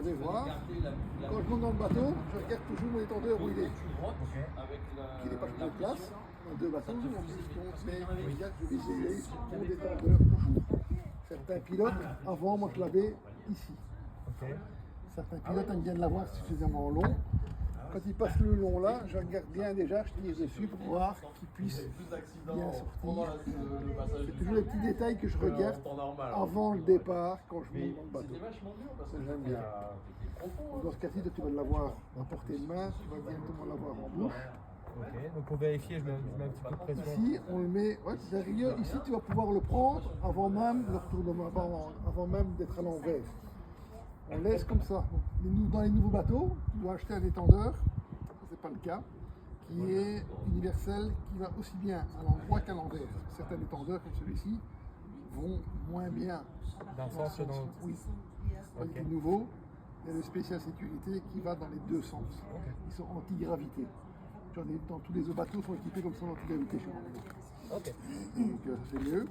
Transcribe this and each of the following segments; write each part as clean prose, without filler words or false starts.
vais voir. Quand je monte dans le bateau, je regarde toujours mon étendeur où il est. Qu'il n'est pas changé de place. Dans deux bateaux, mais regarde, je visualise mon étendeur toujours. Certains pilotes, avant, moi je l'avais ici. Certains pilotes aiment bien l'avoir suffisamment long. Quand ils passent le long là, je regarde bien déjà, je tire dessus pour voir qu'ils puissent bien sortir. C'est toujours les petits détails que je regarde avant le départ quand je monte dans le bateau. Ça j'aime bien. Dans ce cas-ci, tu vas l'avoir à portée de main, tu vas directement l'avoir en bouche. Ok, donc pour vérifier, je mets un petit peu de pression. Ici, on le met derrière. Ici, tu vas pouvoir le prendre avant même le retournement, avant même d'être à l'envers. On laisse comme ça. Dans les nouveaux bateaux, tu dois acheter un étendeur, c'est pas le cas, qui est universel, qui va aussi bien à l'endroit qu'à l'envers. Certains étendeurs comme celui-ci vont moins bien. D'un sens que dans l'autre. Oui. Les nouveaux, il y a le spécial sécurité qui va dans les deux sens. Ils sont anti-gravité. Dans tous les autres bateaux sont équipés comme ça en anti-gravité chez moi. Donc c'est mieux.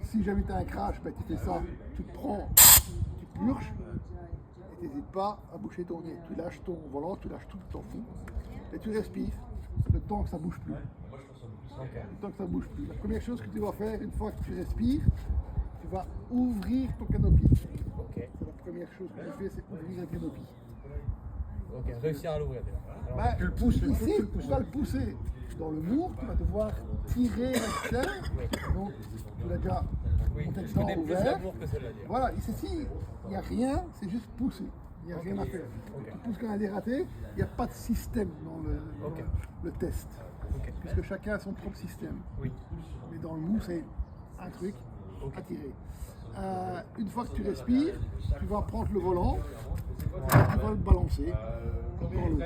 Si jamais tu as un crash, ben, tu fais ça, tu te prends, tu purges et tu n'hésites pas à boucher ton nez. Tu lâches ton volant, tu lâches tout, t'en fous. Et tu respires le temps que ça ne bouge plus. Le temps que ça ne bouge plus. La première chose que tu vas faire une fois que tu respires, tu vas ouvrir ton canopy. C'est la première chose que tu fais, c'est ouvrir un canopy. Ok, réussir à l'ouvrir déjà. Bah, tu le pousses, tu vas le pousser dans le mur, tu vas devoir tirer l'extérieur. Donc tu l'as déjà ouvert. Voilà, ici, il n'y a rien, c'est juste pousser. Il n'y a rien à faire. Tu pousses quand il y a des ratés, il n'y a pas de système dans le test. Puisque chacun a son propre système. Mais dans le mou, c'est un truc à tirer. Une fois que tu respires, tu vas prendre le volant, tu vas le balancer dans l'eau.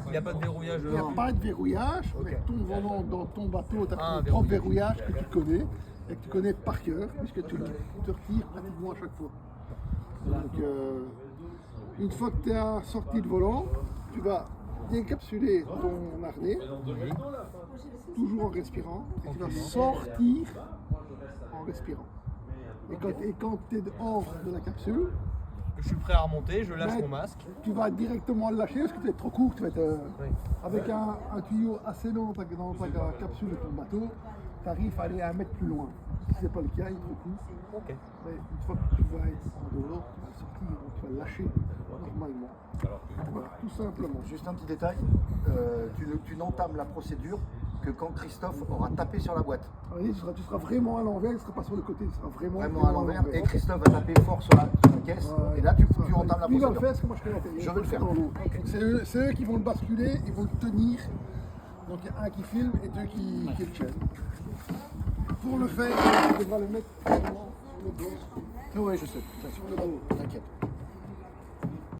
Il n'y a pas de verrouillage. Il n'y a pas de verrouillage. Avec ton volant dans ton bateau, tu as ton propre verrouillage que tu connais et que tu connais par cœur, puisque tu le retires pratiquement à chaque fois. Donc, une fois que tu as sorti le volant, tu vas décapsuler ton harnais, toujours en respirant, et tu vas sortir en respirant. Et quand tu es hors de la capsule, je suis prêt à remonter, je lâche mon masque. Tu vas directement le lâcher parce que tu vas être trop court. Tu vas être, avec un tuyau assez long dans ta capsule de ton bateau, tu arrives à aller 1 mètre plus loin. Si ce n'est pas le cas, il est trop court. Mais une fois que tu vas être en dehors, tu vas sortir, tu vas le lâcher normalement. Voilà, tout simplement. Juste un petit détail, tu n'entames la procédure que quand Christophe aura tapé sur la boîte. Oui, tu seras vraiment à l'envers, il ne sera pas sur le côté, tu seras vraiment à l'envers. Et Christophe va taper fort sur la caisse. Et là, tu entames la procédure. Il va le faire parce que moi je connais l'intérieur. Je vais le faire. C'est eux qui vont le basculer, ils vont le tenir. Donc il y a un qui filme et deux qui le tiennent. Pour le faire, tu devras le mettre sur le dos. Oui, je sais. Sur le dos, t'inquiète.